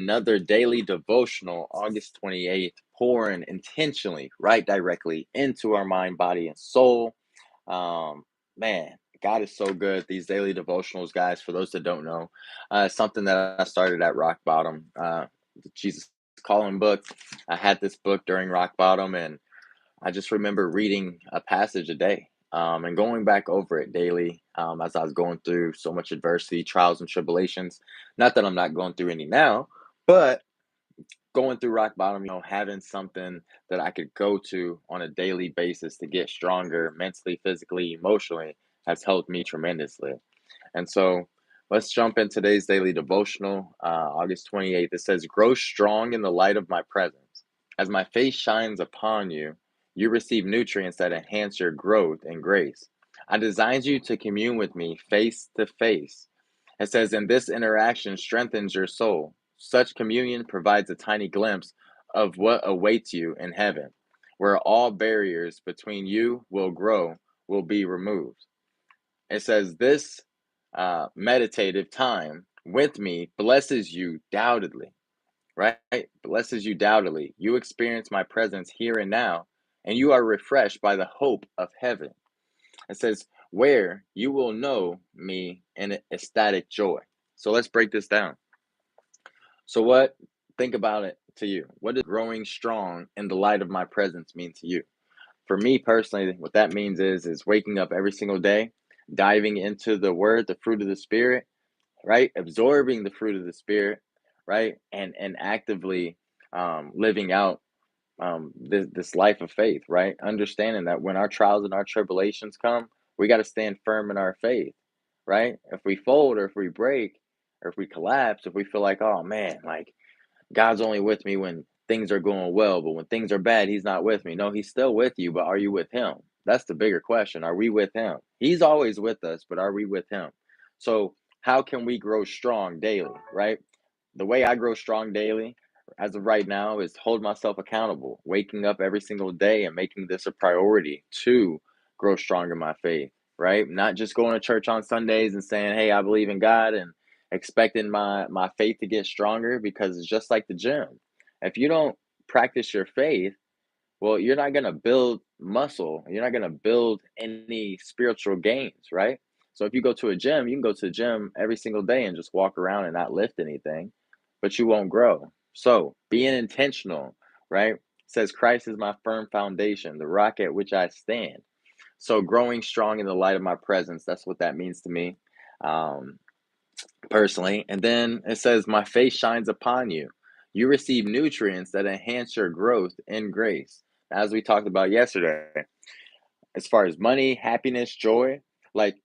Another daily devotional, August 28th, pouring intentionally, right directly into our mind, body, and soul. Man, God is so good. These daily devotionals, guys, for those that don't know, something that I started at rock bottom. The Jesus Calling book. I had this book during rock bottom, and I just remember reading a passage a day, and going back over it daily, as I was going through so much adversity, trials, and tribulations. Not that I'm not going through any now, but going through rock bottom, having something that I could go to on a daily basis to get stronger mentally, physically, emotionally has helped me tremendously. And so let's jump in today's daily devotional, August 28th. It says, "Grow strong in the light of my presence. As my face shines upon you, you receive nutrients that enhance your growth and grace. I designed you to commune with me face to face." It says, "And this interaction strengthens your soul. Such communion provides a tiny glimpse of what awaits you in heaven, where all barriers between you will be removed." It says, "This meditative time with me blesses you doubtedly," right? Blesses you doubtedly. You experience my presence here and now, and you are refreshed by the hope of heaven. It says, "Where you will know me in ecstatic joy." So let's break this down. So, think about it to you. What does growing strong in the light of my presence mean to you? For me personally, what that means is waking up every single day, diving into the word, the fruit of the spirit, right? Absorbing the fruit of the spirit, right? And actively living out this life of faith, right? Understanding that when our trials and our tribulations come, we got to stand firm in our faith, right? If we fold or if we break or if we collapse, if we feel like, oh man, like God's only with me when things are going well, but when things are bad, He's not with me. No, He's still with you, but are you with Him? That's the bigger question. Are we with Him? He's always with us, but are we with Him? So, how can we grow strong daily, right? The way I grow strong daily, as of right now, is hold myself accountable, waking up every single day and making this a priority to grow strong in my faith, right? Not just going to church on Sundays and saying, "Hey, I believe in God," and expecting my faith to get stronger, because it's just like the gym. If you don't practice your faith, well, you're not going to build muscle. You're not going to build any spiritual gains, right? So if you go to a gym, you can go to the gym every single day and just walk around and not lift anything, but you won't grow. So being intentional, right? It says, "Christ is my firm foundation, the rock at which I stand." So growing strong in the light of my presence, that's what that means to me. Um, Personally. And then it says, "My face shines upon you. You receive nutrients that enhance your growth in grace." As we talked about yesterday, as far as money, happiness, joy, like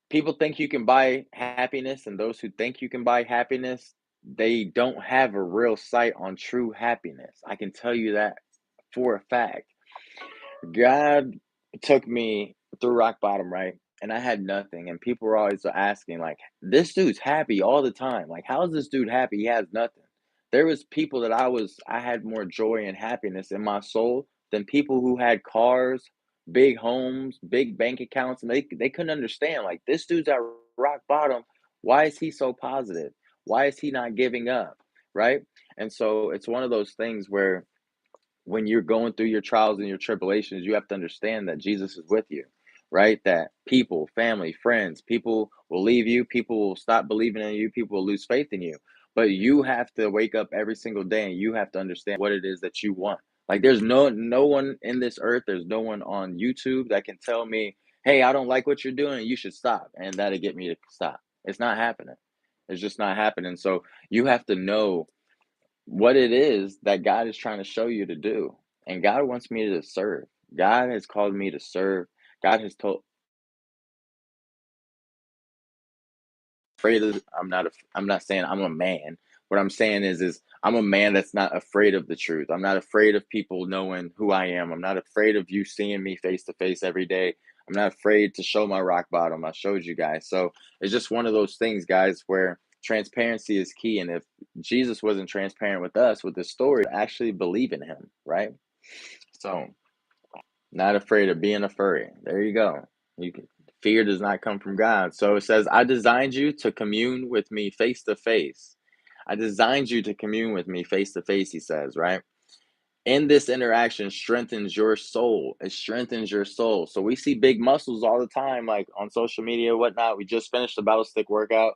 people think you can buy happiness, and those who think you can buy happiness, they don't have a real sight on true happiness. I can tell you that for a fact. God took me through rock bottom, right? And I had nothing. And people were always asking, like, "This dude's happy all the time. Like, how is this dude happy? He has nothing." There was people that I had more joy and happiness in my soul than people who had cars, big homes, big bank accounts, and they couldn't understand. Like, this dude's at rock bottom. Why is he so positive? Why is he not giving up? Right? And so it's one of those things where when you're going through your trials and your tribulations, you have to understand that Jesus is with you, right? That people, family, friends, people will leave you, people will stop believing in you, people will lose faith in you. But you have to wake up every single day and you have to understand what it is that you want. Like there's no one in this earth, there's no one on YouTube that can tell me, "Hey, I don't like what you're doing, you should stop." And that'll get me to stop. It's not happening. It's just not happening. So you have to know what it is that God is trying to show you to do. And God wants me to serve. God has called me to serve. God has told afraid of I'm not saying I'm a man. What I'm saying is I'm a man that's not afraid of the truth. I'm not afraid of people knowing who I am. I'm not afraid of you seeing me face to face every day. I'm not afraid to show my rock bottom. I showed you guys. So it's just one of those things, guys, where transparency is key. And if Jesus wasn't transparent with us with this story, actually believe in him, right? So not afraid of being a furry. There you go. You can Fear does not come from God. So it says, "I designed you to commune with me face to face." I designed you to commune with me face to face, he says, right? In this interaction strengthens your soul. It strengthens your soul. So we see big muscles all the time, like on social media, whatnot. We just finished the battle stick workout.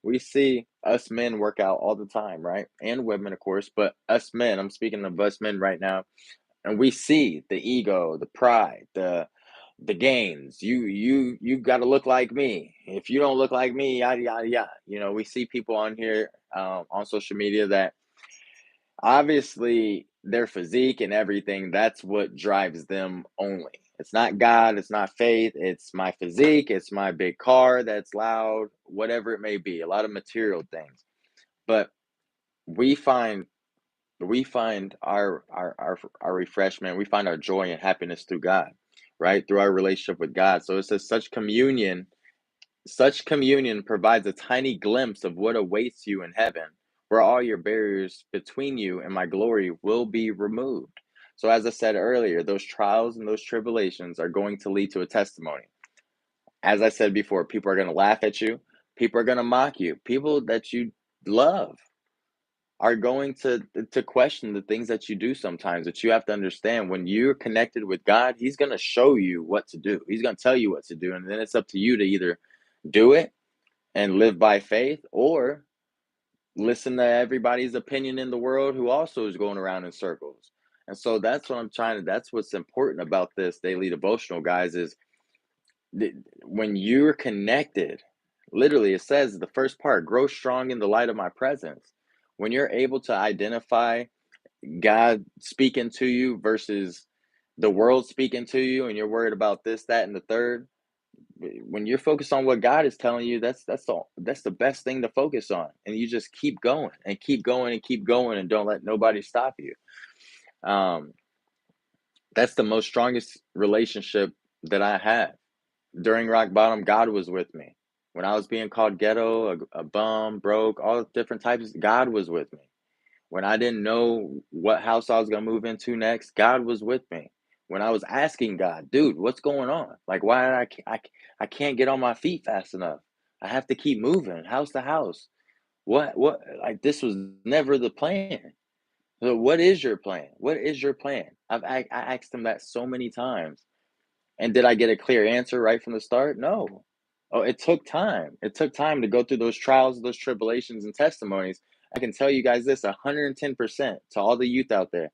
We see us men work out all the time, right? And women, of course, but us men, I'm speaking of us men right now, and we see the ego, the pride, the gains. You got to look like me. If you don't look like me, yada yada yada. We see people on here on social media that obviously their physique and everything, that's what drives them only. It's not God, it's not faith, it's my physique, it's my big car that's loud, whatever it may be, a lot of material things. But we find our refreshment, we find our joy and happiness through God, right? Through our relationship with God. So it says such communion provides a tiny glimpse of what awaits you in heaven, where all your barriers between you and my glory will be removed. So, as I said earlier, those trials and those tribulations are going to lead to a testimony. As I said before, people are going to laugh at you, people are going to mock you, people that you love are going to question the things that you do sometimes. That you have to understand, when you're connected with God, he's going to show you what to do, he's going to tell you what to do, and then it's up to you to either do it and live by faith, or listen to everybody's opinion in the world who also is going around in circles. And so that's what's important about this daily devotional, guys, is when you're connected, literally, it says the first part, grow strong in the light of my presence. When you're able to identify God speaking to you versus the world speaking to you, and you're worried about this, that, and the third, when you're focused on what God is telling you, that's the best thing to focus on, and you just keep going and keep going and keep going, and don't let nobody stop you. Um, that's the most strongest relationship that I had. During rock bottom, God was with me. When I was being called ghetto, a bum, broke, all different types, God was with me. When I didn't know what house I was gonna move into next, God was with me. When I was asking God, dude, what's going on? Like, why did I can't get on my feet fast enough? I have to keep moving house to house. What like this was never the plan. So what is your plan? What is your plan? I asked him that so many times. And did I get a clear answer right from the start? No. Oh, it took time. It took time to go through those trials, those tribulations, and testimonies. I can tell you guys this 110% to all the youth out there.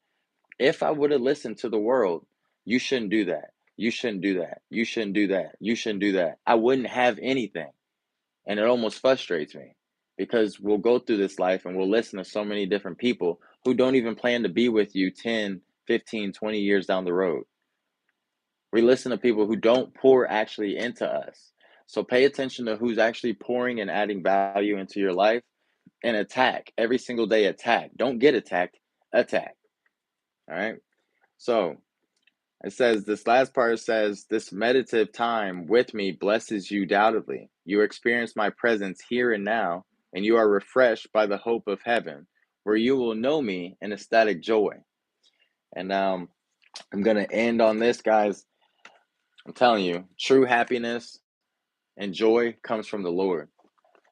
If I would have listened to the world, you shouldn't do that. You shouldn't do that. You shouldn't do that. You shouldn't do that. I wouldn't have anything. And it almost frustrates me because we'll go through this life and we'll listen to so many different people who don't even plan to be with you 10, 15, 20 years down the road. We listen to people who don't pour actually into us. So pay attention to who's actually pouring and adding value into your life, and attack every single day. Attack. Don't get attacked. Attack. All right. So it says, this last part says, this meditative time with me blesses you doubtedly. You experience my presence here and now, and you are refreshed by the hope of heaven, where you will know me in ecstatic joy. And I'm going to end on this, guys. I'm telling you, true happiness and joy comes from the Lord.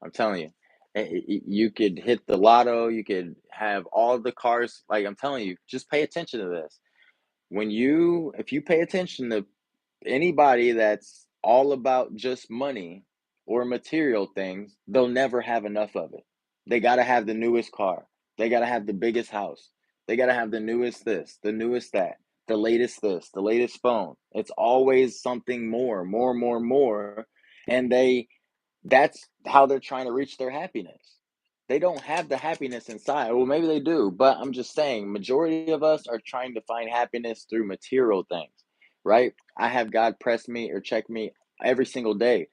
I'm telling you. You could hit the lotto, you could have all the cars. Like, I'm telling you, just pay attention to this. If you pay attention to anybody that's all about just money or material things, they'll never have enough of it. They got to have the newest car. They got to have the biggest house. They got to have the newest this, the newest that, the latest this, the latest phone. It's always something more, more, more, more. And that's how they're trying to reach their happiness. They don't have the happiness inside. Well, maybe they do, but I'm just saying, majority of us are trying to find happiness through material things, right? I have God press me or check me every single day.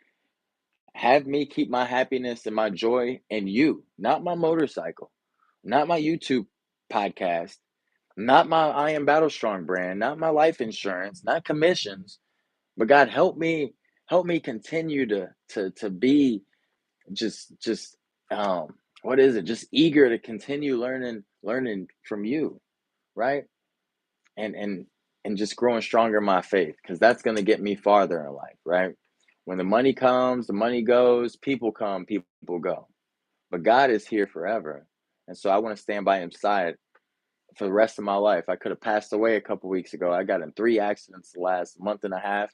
Have me keep my happiness and my joy in you, not my motorcycle, not my YouTube podcast, not my I am Battlestrong brand, not my life insurance, not commissions, but God, help me continue to be just um what is it, just eager to continue learning from you, right? And and and just growing stronger in my faith, because that's going to get me farther in life, right? When the money comes, the money goes, people come, people go, but God is here forever. And so I want to stand by his side for the rest of my life. I could have passed away a couple weeks ago. I got in 3 accidents the last month and a half.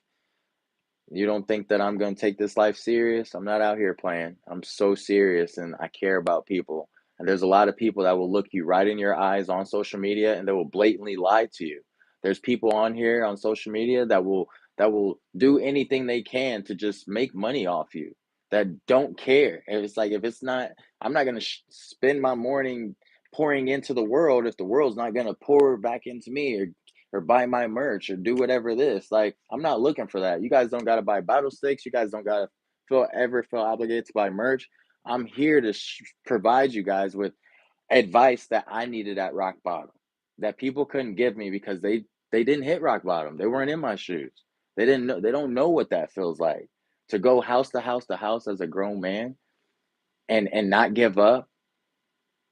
You don't think that I'm going to take this life serious? I'm not out here playing. I'm so serious and I care about people. And there's a lot of people that will look you right in your eyes on social media and they will blatantly lie to you. There's people on here on social media that will do anything they can to just make money off you. That don't care. And it's like if it's not I'm not going to spend my morning pouring into the world if the world's not going to pour back into me or buy my merch or do whatever this. Like, I'm not looking for that. You guys don't gotta buy battle sticks. You guys don't gotta feel obligated to buy merch. I'm here to provide you guys with advice that I needed at rock bottom that people couldn't give me because they didn't hit rock bottom. They weren't in my shoes. They didn't know. They don't know what that feels like to go house to house to house as a grown man and not give up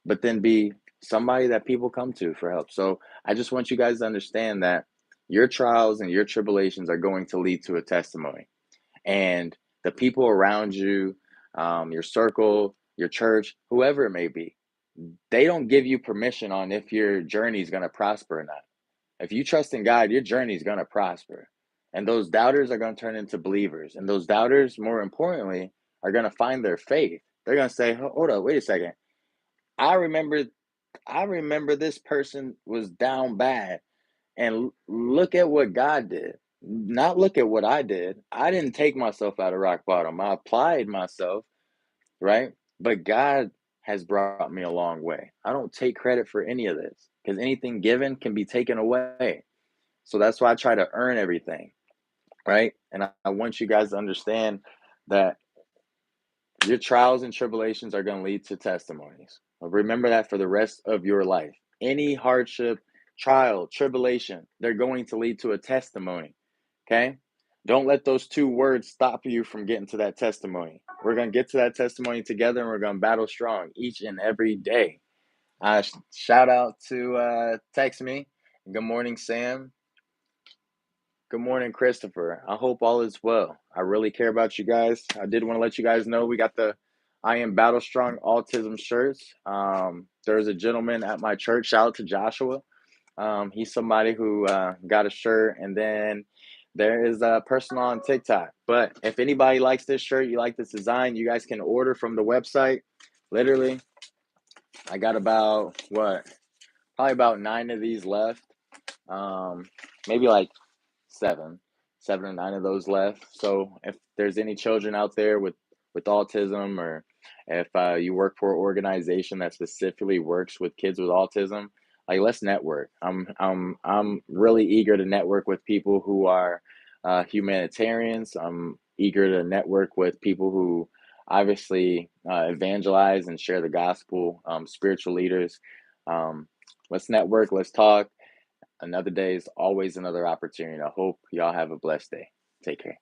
but then be somebody that people come to for help. So I just want you guys to understand that your trials and your tribulations are going to lead to a testimony. And the people around you, your circle, your church, whoever it may be, they don't give you permission on if your journey is going to prosper or not. If you trust in God, your journey is going to prosper. And those doubters are going to turn into believers. And those doubters, more importantly, are going to find their faith. They're going to say, hold up, wait a second. I remember I remember this person was down bad and look at what God did. Not look at what I did. I didn't take myself out of rock bottom. I applied myself, right? But God has brought me a long way. I don't take credit for any of this because anything given can be taken away. So that's why I try to earn everything, right? And I want you guys to understand that your trials and tribulations are going to lead to testimonies. Remember that for the rest of your life. Any hardship, trial, tribulation, they're going to lead to a testimony. Okay? Don't let those two words stop you from getting to that testimony. We're going to get to that testimony together and we're going to battle strong each and every day. Shout out to Text Me. Good morning, Sam. Good morning, Christopher. I hope all is well. I really care about you guys. I did want to let you guys know we got the I Am Battlestrong Autism shirts. There's a gentleman at my church. Shout out to Joshua. He's somebody who got a shirt, and then there is a person on TikTok. But if anybody likes this shirt, you like this design, you guys can order from the website. Literally, I got about probably about 9 of these left. Maybe like seven, 7 or 9 of those left. So if there's any children out there with autism, or if you work for an organization that specifically works with kids with autism, like let's network. I'm really eager to network with people who are humanitarians. I'm eager to network with people who obviously evangelize and share the gospel, spiritual leaders. Um, let's network. Let's talk. Another day is always another opportunity. I hope y'all have a blessed day. Take care.